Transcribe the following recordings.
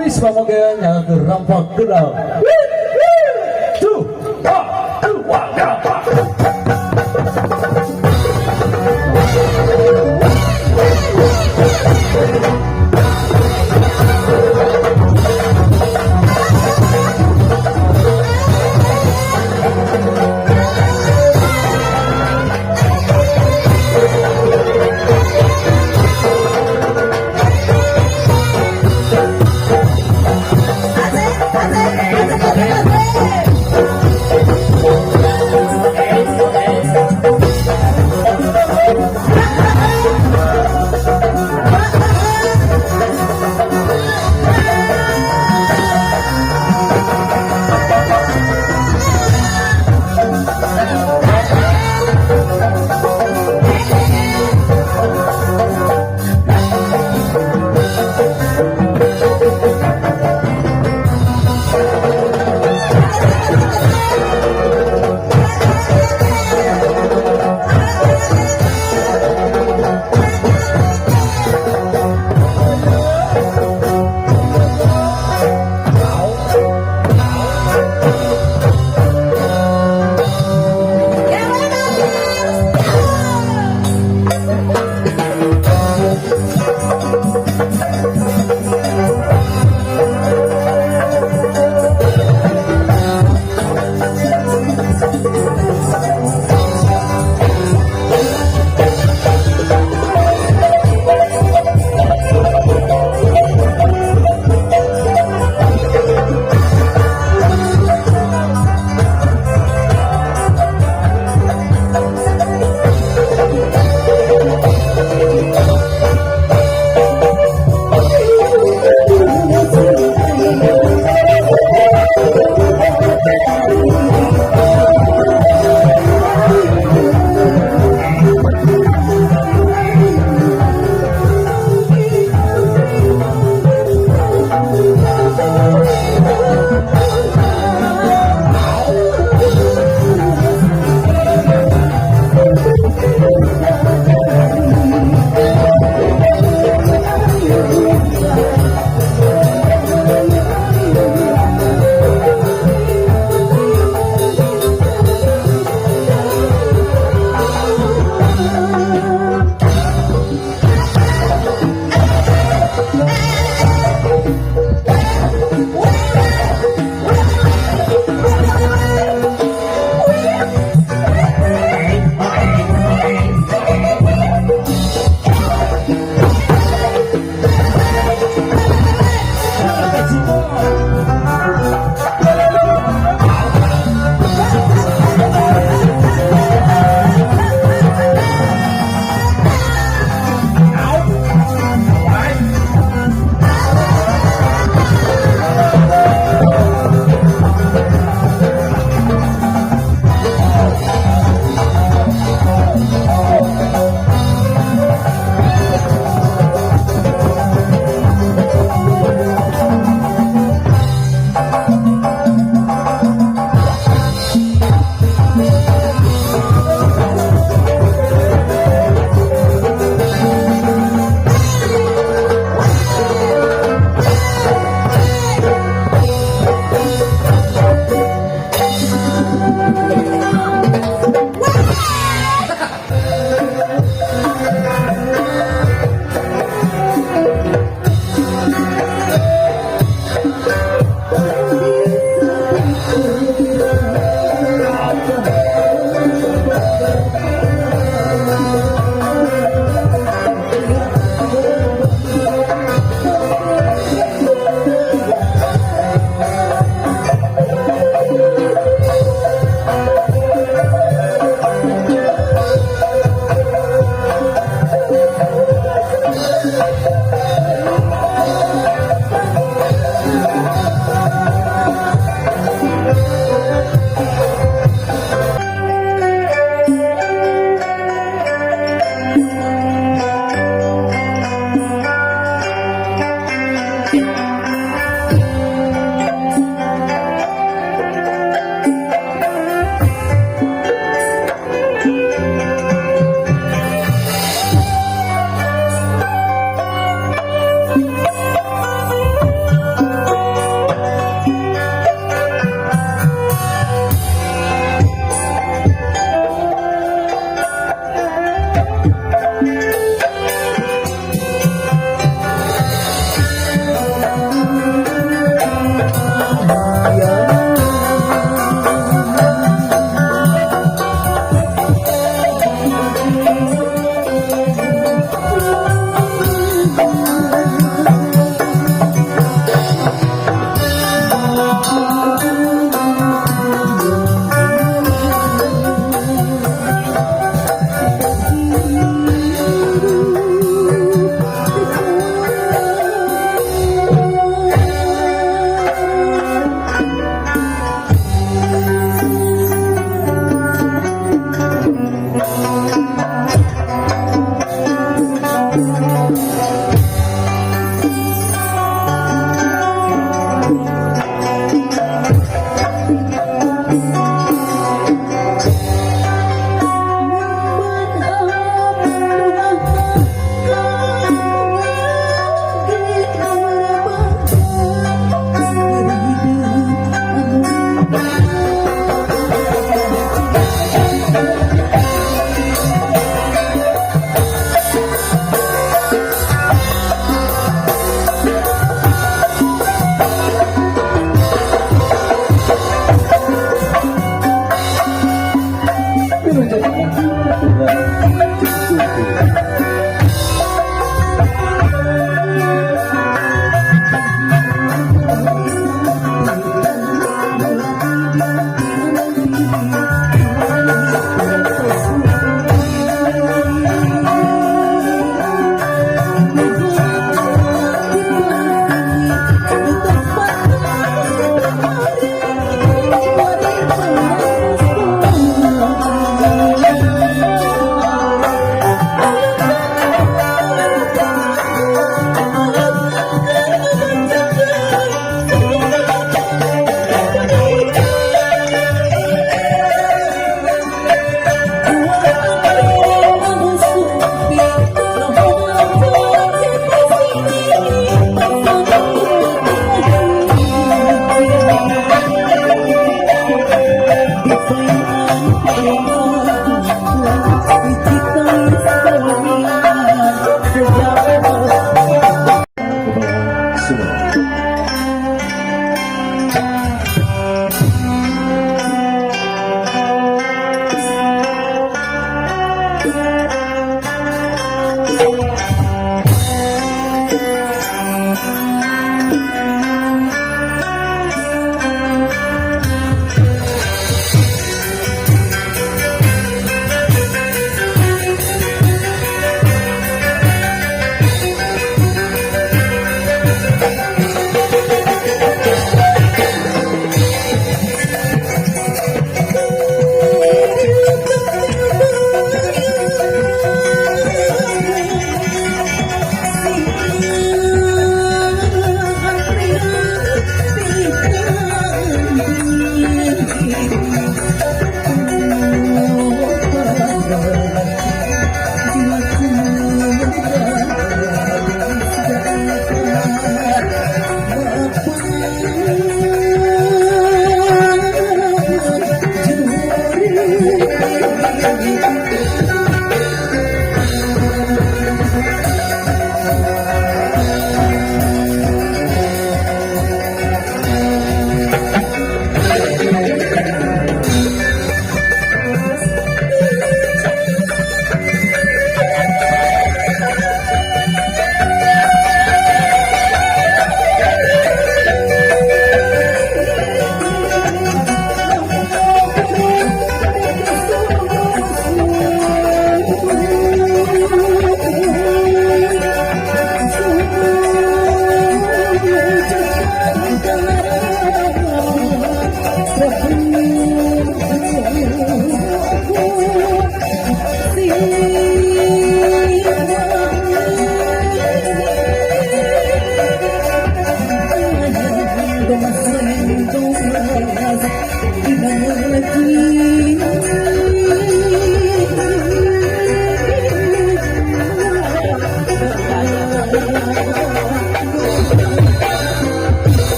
wis pamongkean gerambak gelang. Tuh, Asik, asik, asik, asik, asik.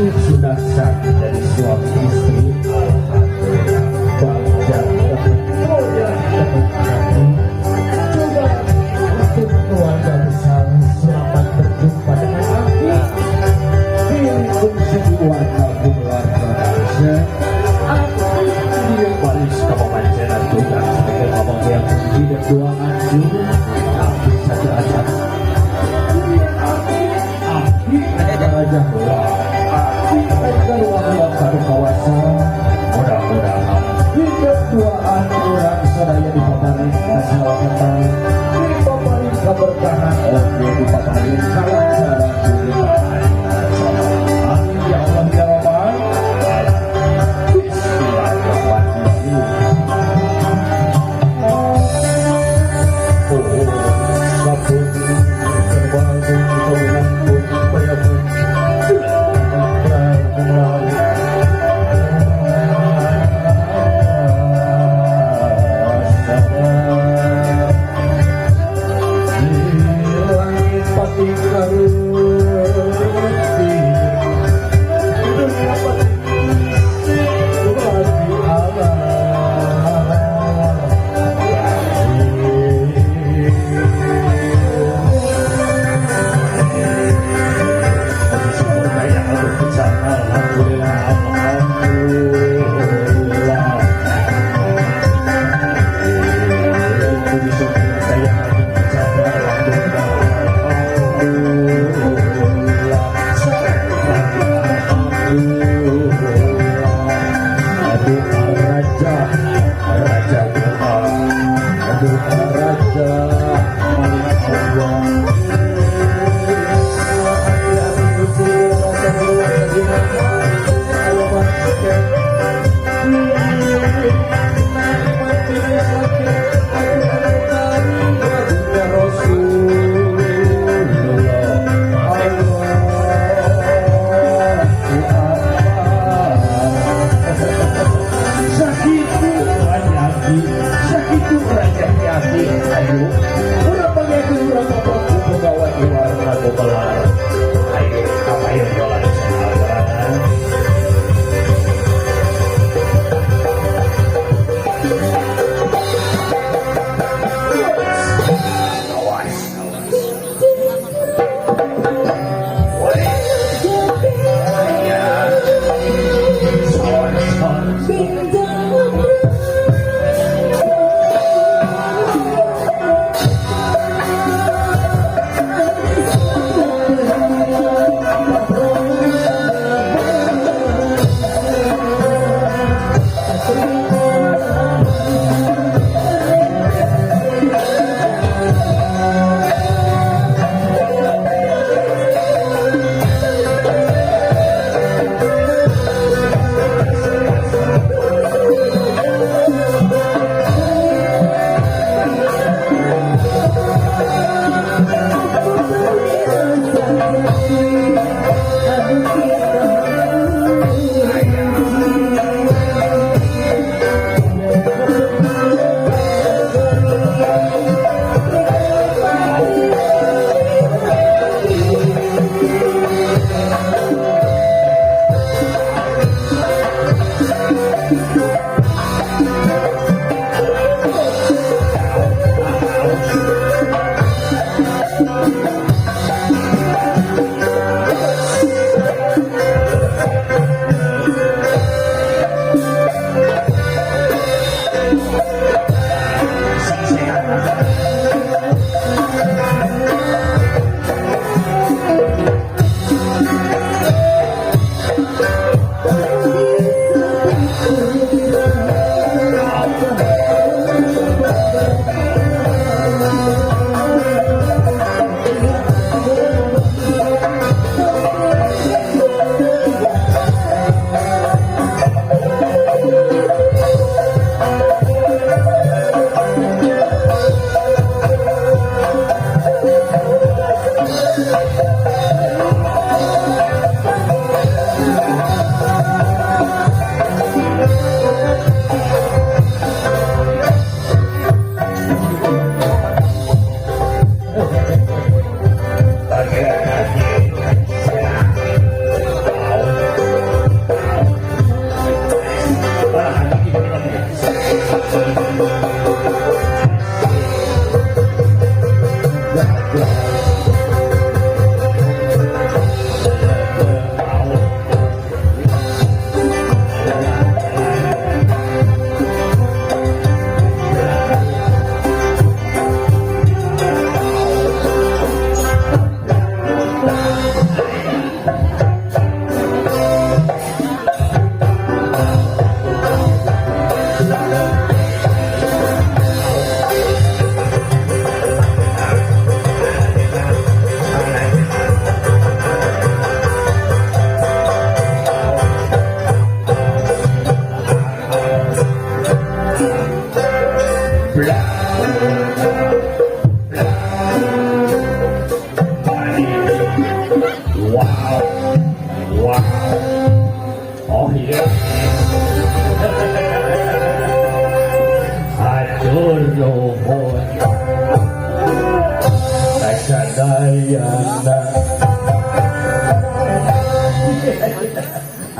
Sudah sah dari suami istri. Alhamdulillah. Bangga oh ya coba untuk keluarga besar selamat berjumpa dengan aku di fungsi keluarga bangsa. Aku dia baris kepemancenan tugas sebagai abang yang tidak doangan dulu tapi satu aja Aki ada aja ruang satu kawasan mudah-mudahan hidup duaan orang sadaya dipaparin keselamatan dipaparin keberkahan oke dipaparin kelancaran dipaparin amin ya Allah ya Rabbal Bismillahirrahmanirrahim. Sabun terbangun kaulan pun bayabun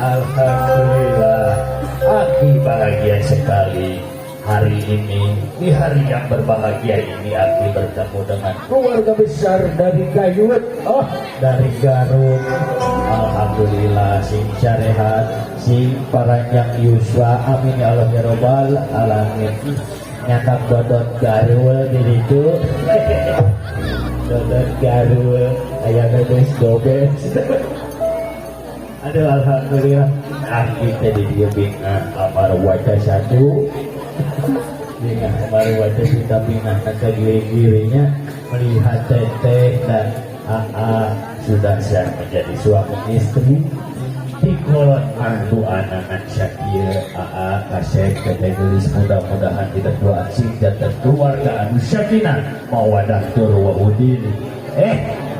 Alhamdulillah, Aki bahagia sekali. Hari ini, di hari yang berbahagia ini, Aki bertemu dengan keluarga besar dari Gayut, dari Garut. Alhamdulillah, sing syarihat, sing paranjang Yuswa, amin ya Allah ya Rabbal alamin. Nyatak dodot Garul diriku, dodot Garul, ayah bebes dobes. Aduh, alhamdulillah, kita di dia bina amar wajah satu, bina amar wajah kita bina ke diri-dirinya, melihat teteh dan AA sudah siap menjadi suami istri. Dikolot mantu anak Syakir AA kasih teteh gelis, mudah-mudahan tidak doa sing dan keluarga anu sakinah mawadah tur wa udin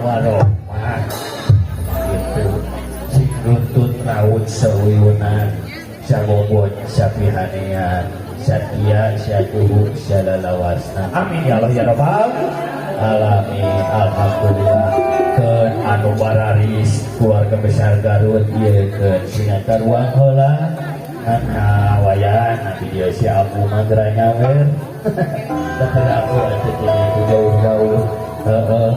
warohmah gitu. Nuntut raut sewiunan sabobot sapihanian satya syatuhu salalawasna amin ya Allah ya Rabbal alamin. Alhamdulillah ke anu bararis keluarga besar Garut ieu ke singatan ruang heula karena wayan nanti dia si Abu Mandra nyawer tapi aku ada jauh-jauh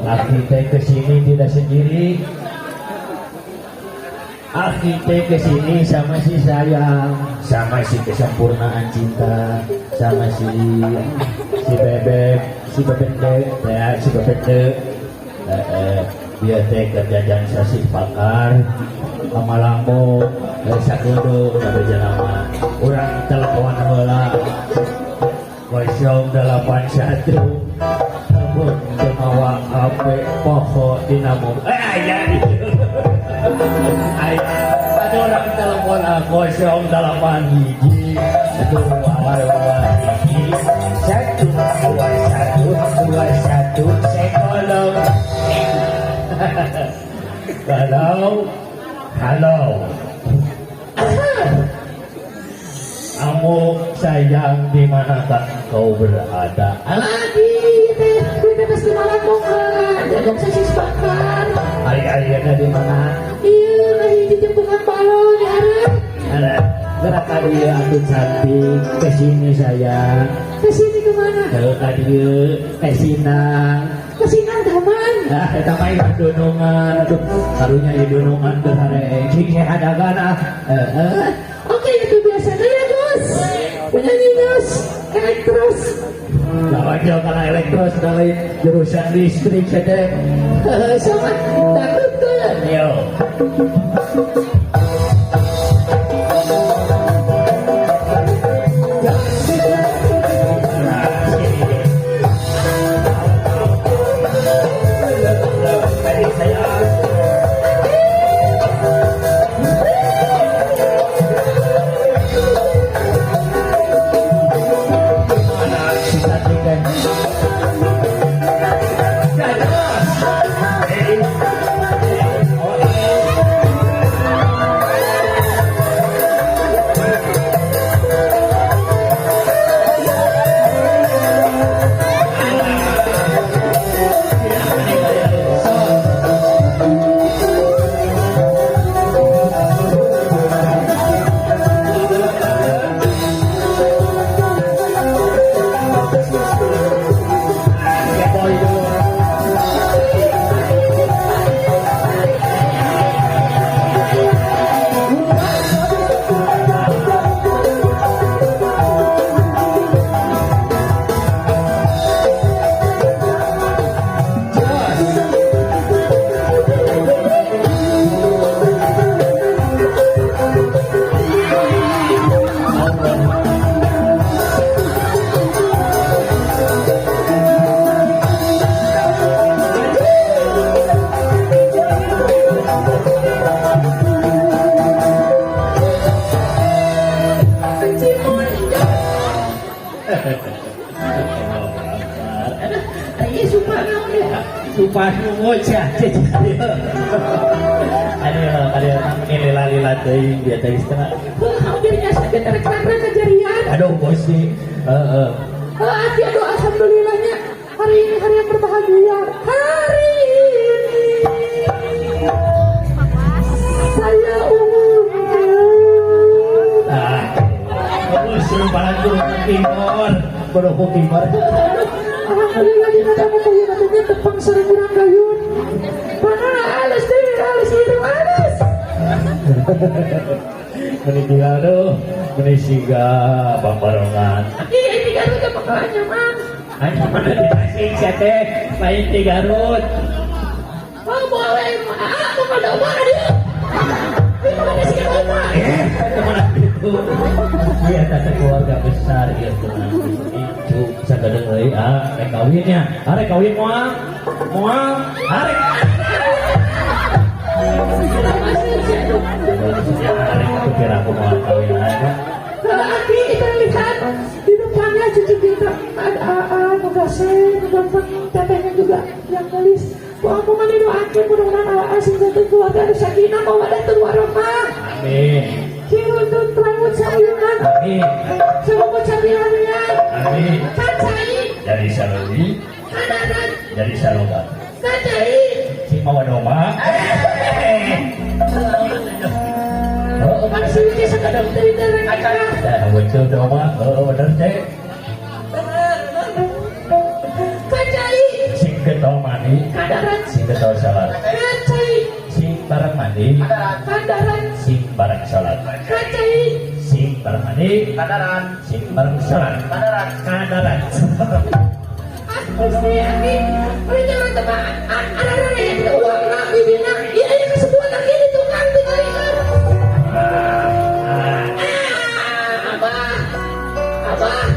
Aki teh kesini tidak sendiri. Aki teh kesini sama si sayang, sama si kesempurnaan cinta, sama si bebek dek, si bebek dek. Dia teh kerjaan sasi pakar, lama-lama sakudu udah berjenama. Orang telepon heula 081 telepon jemawa HP pokok dinamo. Aya itu. Ada orang telepon 08 hiji 222 hiji 121 sekolong. Halo kamu sayang di manakah kau berada? Aladi teh bebas di mana kok jajan sosis bakar. Hari-hari ada di mana? Iya lagi di jemputan balon ya Ada gerakan dia atuh cantik kesini sayang. kesini kemana? Ke tadi kesinang. Kesinang taman. Nah, kita main dunungan, aduh, karunya ya dunungan berhari ini ada gana. Oke itu biasa ya Gus. Penyanyi Gus elektros. Lawan jauh karena elektros dari jurusan listrik saja. Sama takut kan? Yo. mungut ya. Ada ini lila-lila teuing dia teh setengah. Akhirnya sakit rek-rek kejadian. Aduh bos nih. Aduh alhamdulillahnya hari ini hari yang berbahagia. Hari ini saya Suruh balang turun ke timur. Bodoh ke timur. alhamdulillah di mana mau kaya katanya tepang sering kurang gayun. Mana halus itu halus. Meninggal tuh, menisiga bang barongan. Iya ini Garut apa makanya man. Hanya mana dikasih teh, lain di Garut. Oh boleh mau kada mana dia. Ini mana sih apa? Kemana itu? Iya tante keluarga besar ya tuh. Itu sagadeng euy rek kawinnya. Rek kawin moal. Rek. Rek aku kira aku mau kawin aja. Tapi kita lihat di depannya cucu kita ada Mugasih, gampang tetehnya juga yang nulis. Aku mau didoakan mudah-mudahan asing satu keluarga ada sakinah mawaddah warahmah. Amin. Kiruntun rambut sayuran. Amin. Seruput sabihan-bihan. Amin. Kacai. Dari Saloli, Kadanan. dari Saloga. Kacai. Si Mawadoma. Oh, kan sih sekadar dari acara. Dah betul doma. Bener teh. Kacai. Sing getol mandi, Kadaran. sing getol salat. Kacai. Sing bareng mandi, Kadaran. sing bareng salat. Kacai. Sing bareng mandi, sing bareng salat. Kadaran. Aku yakin, oleh jangan teman, anak-anak yang uang nak bibina, iya ini kesebuah lagi di tukang tinggal ini. Abah, Abah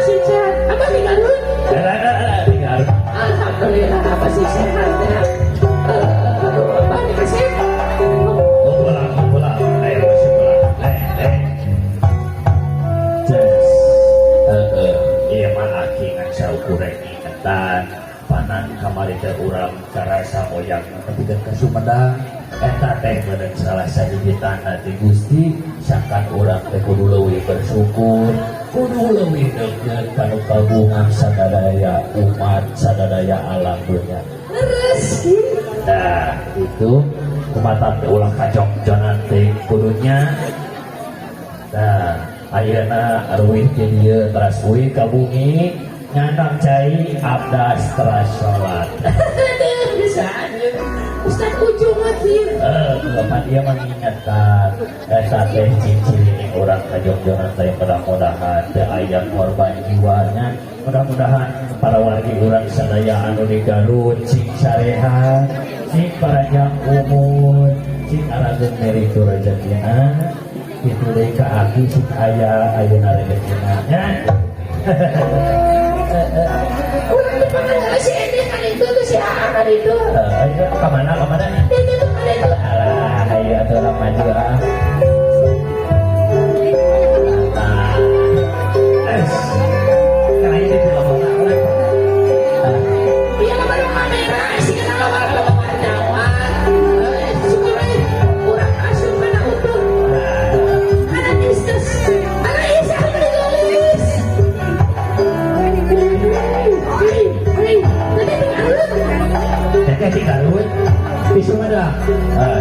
si Chan, Abah di Garut. Alhamdulillah apa sih sehatnya. Abah dikasih. panan kamari teh urang karasa oyang nepikeun ka Sumedang eta teh beunang salah sahiji tanda ti Gusti sakan urang teh kudu leuwih bersyukur kudu leuwih deukeuan kanu kagungan sadaya umat sadaya alam dunya Rezeki. nah itu kumatan teh ulang kajongjonan teh kudunya nah ayeuna arwih teh dieu teras uih ka bumi nyandang cai abdas teras sholat. Bisa aja. Ustaz ujung lagi. Bapak dia mengingatkan teh cincin ini orang kajongjongan teh mudah-mudahan teh aya korban jiwanya mudah-mudahan para wargi orang sadaya anu di Garut sing sarehat sing panjang umur sing arageun meritu rezekina itu deui ka aki sing aya ayeuna rezekina nya. Ulang dipanggil si Edi kan itu tuh si A kan itu. Ayo kemana? Itu tuh kan itu. Alah, ayo atuh lah maju ah. Karena ini juga mau oleh. Iya lah baru kamera sih kita lawar nyawan. Suka kurang asuh mana utuh. Ada bisnis. Ada isi apa ditulis. Teteh di Garut di Sumedang.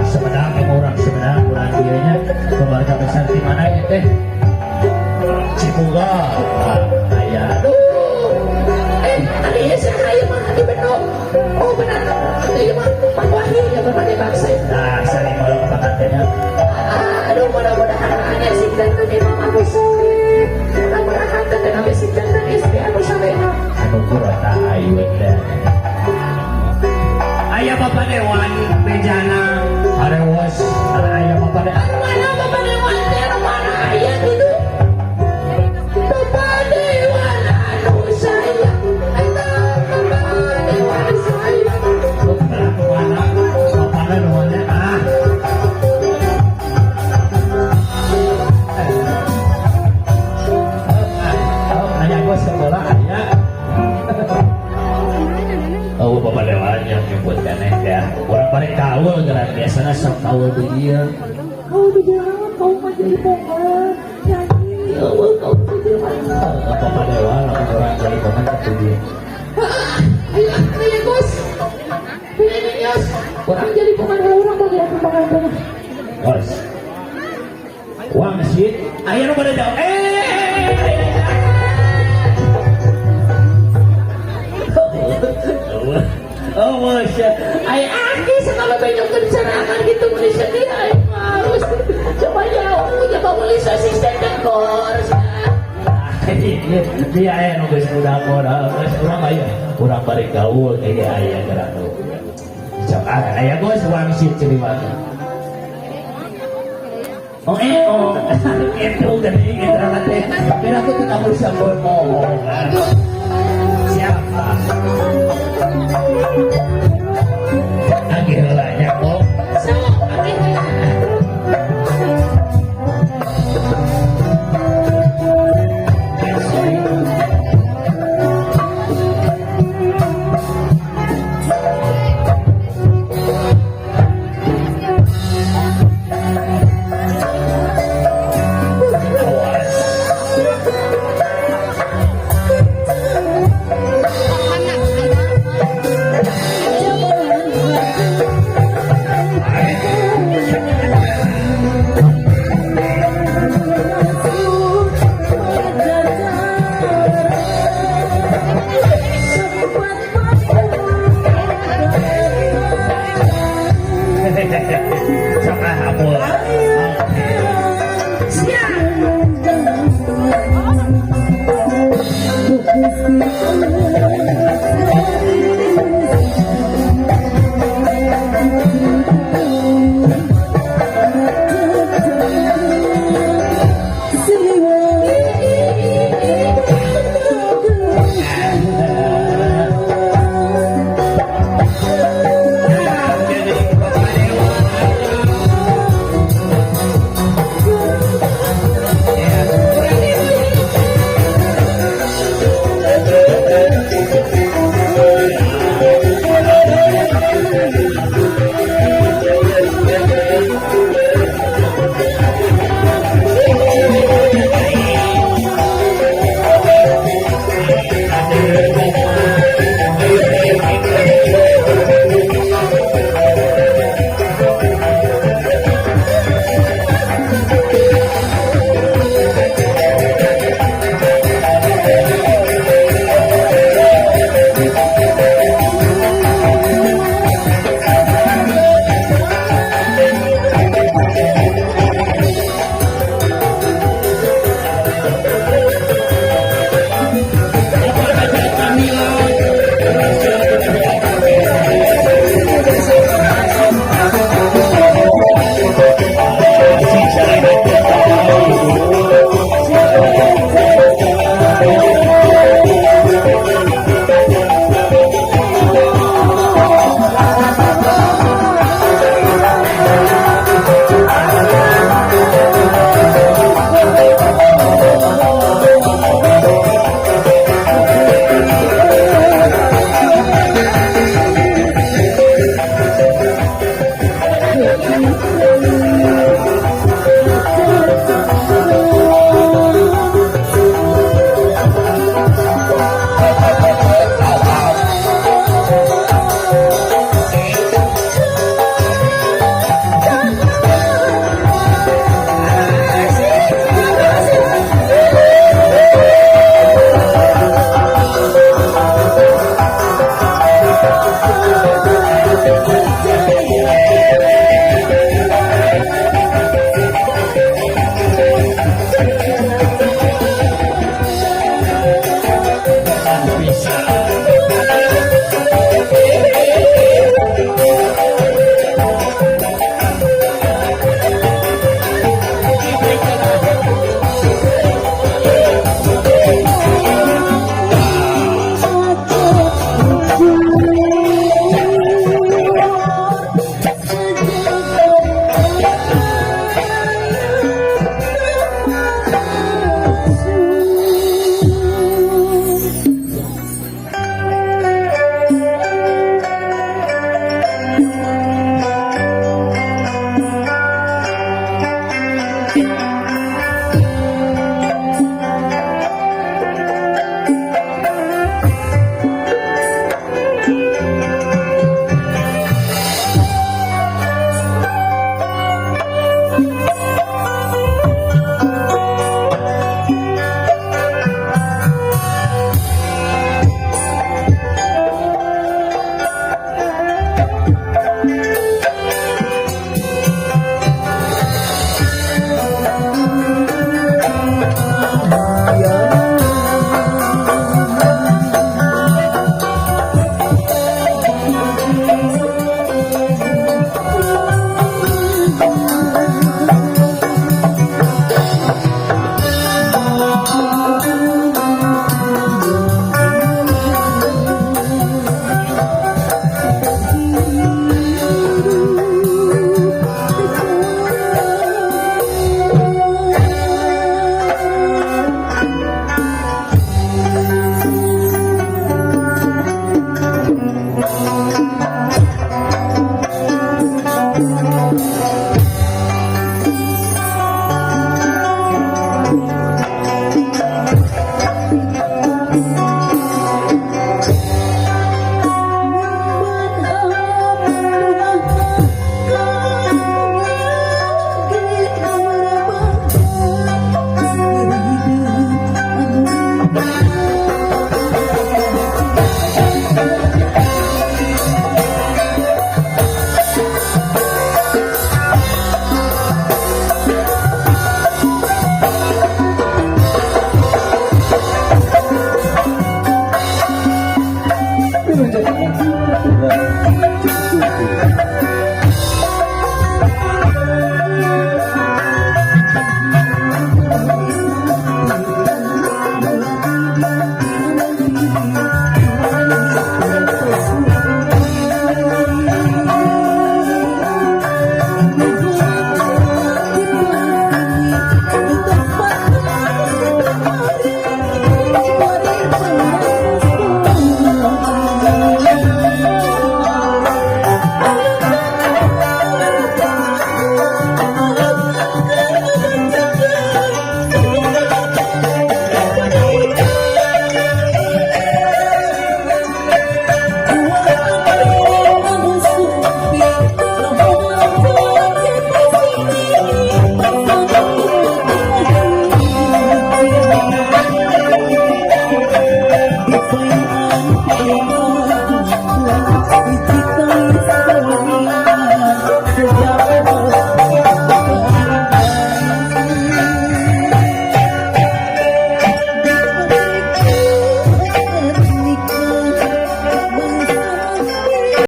Sumedang yang orang Sumedang kurang dianya keluarga besar di mana ya teh? Cipuga. Ayah. Tadi ya saya mah di Bandung. Oh benar. Itu mah Pak Wahyu yang berbagai bangsa. Nah, saling malu pengantinnya. Aduh mudah-mudahan hanya sih dan terima aku sore. Mudah-mudahan terkena sih dan istri aku sampai. Anu kurata ayu dan. Ayah bapak dewan bejana. Arewas. Ayah bapak dewan. Mana Bapak Dewan? Mana ayah dulu? Bapak Dewan anu saya. Bapak Dewan saya. Mana? Bapak dewannya ah. sok kau dia. Kau di jalan, kau menjadi pohon. Nyanyi, Allah kau jadi mana? Apa pada walau orang jadi komen itu dia. Ayo, ayo bos. Ini Yos. Orang jadi pemain orang bagi aku pemain. Bos. Wangsit, ayo nu pada jauh. Oh, Masya. Ay, aki sekali banyak keserangan gitu Malaysia dia. Ay, harus coba jauh punya pemulis asisten dan kors. Dia ayah nunggu sudah orang, orang ayah, orang balik gaul kayak ayah gerak tu. Cak ayah gue wangsit cerita. Oh itu kan ini kita nanti. Kira aku tuh kamu siapa ngomong.